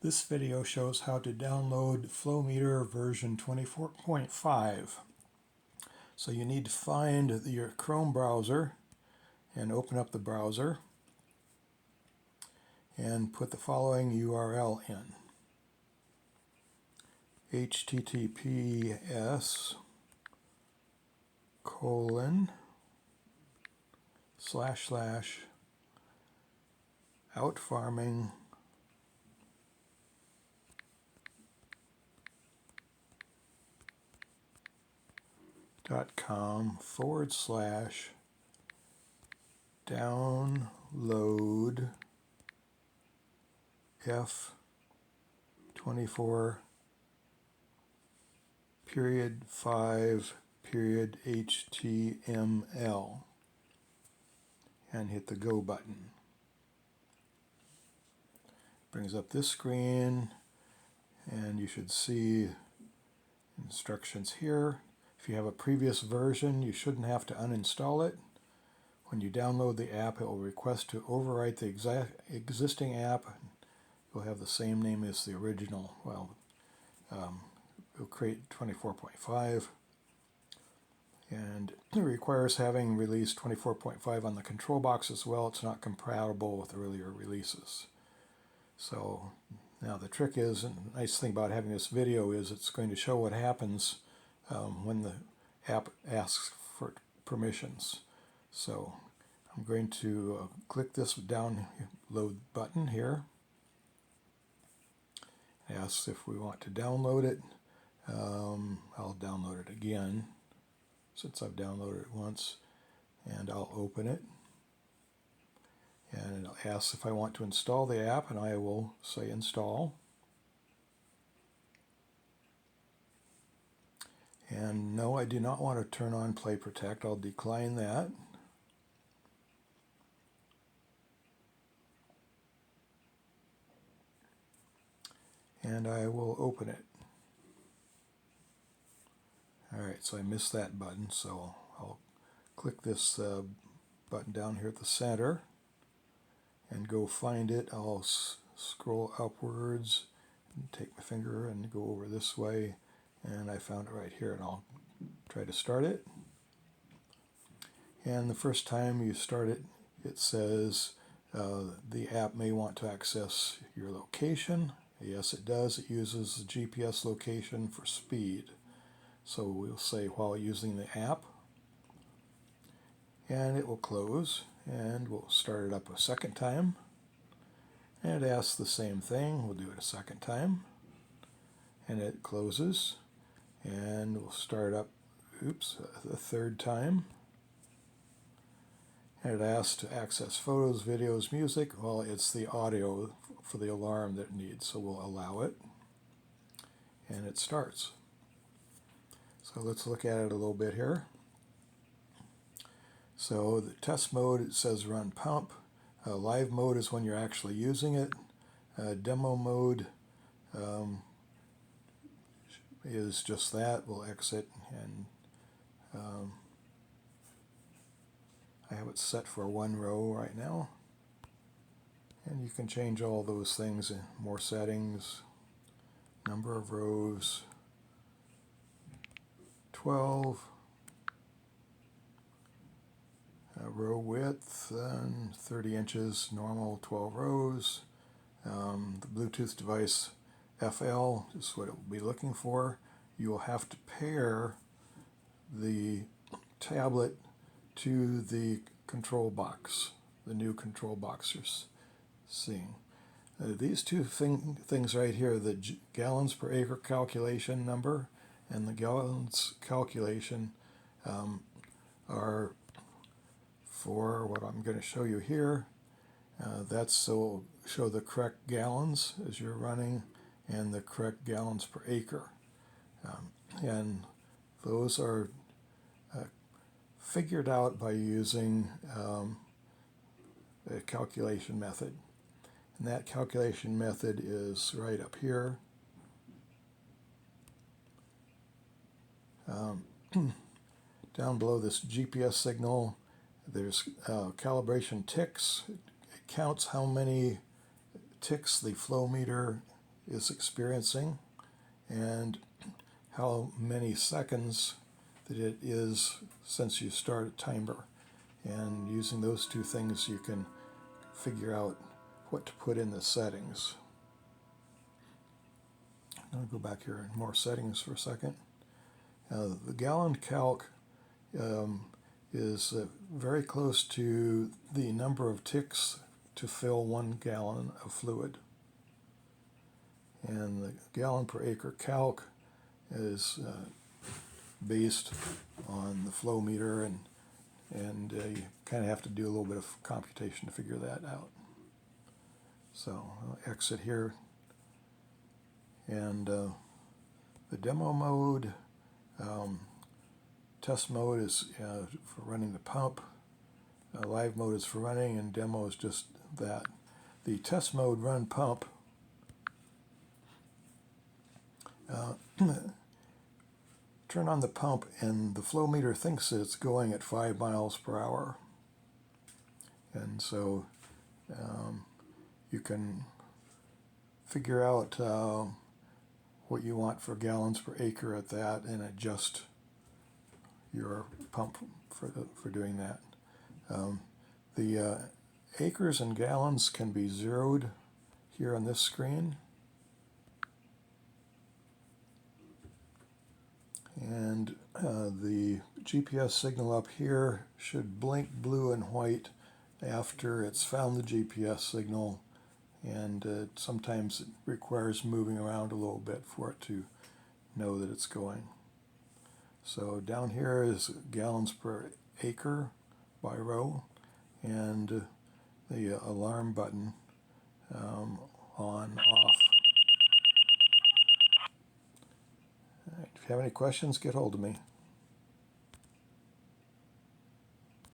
This video shows how to download Flowmeter version 24.5. So you need to find your Chrome browser and open up the browser and put the following URL in: outfarming.com/download F24.5.html and hit the go button. Brings up this screen and you should see instructions here. If you have a previous version, you shouldn't have to uninstall it. When you download the app, it will request to overwrite the existing app. You'll have the same name as the original. Well, it'll create 24.5, and it requires having released 24.5 on the control box as well. It's not compatible with earlier releases. So now the trick is, and the nice thing about having this video is it's going to show what happens when the app asks for permissions. So I'm going to click this download button here. It asks if we want to download it. I'll download it again since I've downloaded it once, and I'll open it. And it asks if I want to install the app, and I will say install. And no, I do not want to turn on Play Protect. I'll decline that. And I will open it. Alright, so I missed that button, so I'll click this button down here at the center and go find it. I'll scroll upwards and take my finger and go over this way, and I found it right here, and I'll try to start it. And the first time you start it, it says the app may want to access your location. Yes, it does. It uses the GPS location for speed. So we'll say while using the app, and it will close, and we'll start it up a second time, and it asks the same thing. We'll do it a second time, and it closes, and we'll start up the third time, and it asks to access photos, videos, music. Well, it's the audio for the alarm that it needs, so we'll allow it, and it starts. So let's look at it a little bit here. So the test mode, it says run pump. Live mode is when you're actually using it. Demo mode is just that. We'll exit, and I have it set for one row right now. And you can change all those things in more settings. Number of rows, 12. Row width, 30 inches, normal, 12 rows. The Bluetooth device FL is what it will be looking for. You will have to pair the tablet to the control box, the new control box you're seeing. These two things right here, the gallons per acre calculation number and the gallons calculation, are for what I'm going to show you here. That's so show the correct gallons as you're running and the correct gallons per acre. And those are figured out by using a calculation method. And that calculation method is right up here. Down below this GPS signal, there's calibration ticks. It counts how many ticks the flow meter is experiencing and how many seconds that it is since you start a timer. And using those two things, you can figure out what to put in the settings. I'll go back here in more settings for a second. The gallon calc is very close to the number of ticks to fill 1 gallon of fluid. And the gallon per acre calc is based on the flow meter, and you kind of have to do a little bit of computation to figure that out. So I'll exit here, and the demo mode, test mode is for running the pump, live mode is for running, and demo is just that. The test mode run pump turn on the pump and the flow meter thinks that it's going at 5 miles per hour. And so you can figure out what you want for gallons per acre at that and adjust your pump for doing that. The acres and gallons can be zeroed here on this screen. And the GPS signal up here should blink blue and white after it's found the GPS signal, and sometimes it requires moving around a little bit for it to know that it's going. So down here is gallons per acre by row, and the alarm button on, off. If you have any questions, get hold of me.